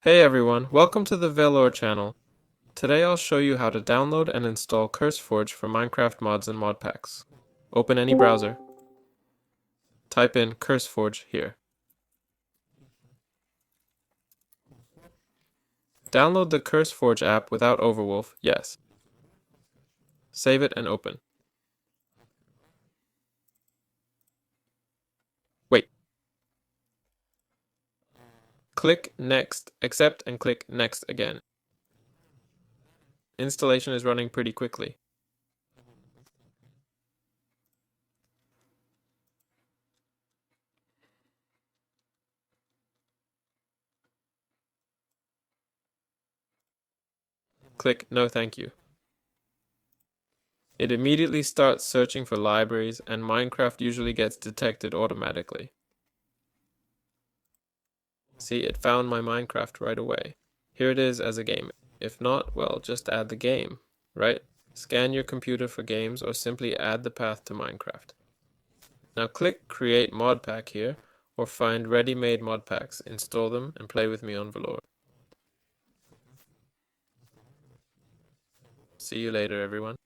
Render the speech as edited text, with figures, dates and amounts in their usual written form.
Hey everyone, welcome to the Velour channel. Today I'll show you how to download and install CurseForge for Minecraft mods and modpacks. Open any browser. Type in CurseForge here. Download the CurseForge app without Overwolf, yes. Save it and open. Wait. Click Next, accept and click Next again. Installation is running pretty quickly. Click No Thank You. It immediately starts searching for libraries and Minecraft usually gets detected automatically. See, it found my Minecraft right away. Here it is as a game. If not, well, just add the game, right? Scan your computer for games or simply add the path to Minecraft. Now click Create Modpack here, or find ready-made modpacks, install them, and play with me on Velour. See you later, everyone.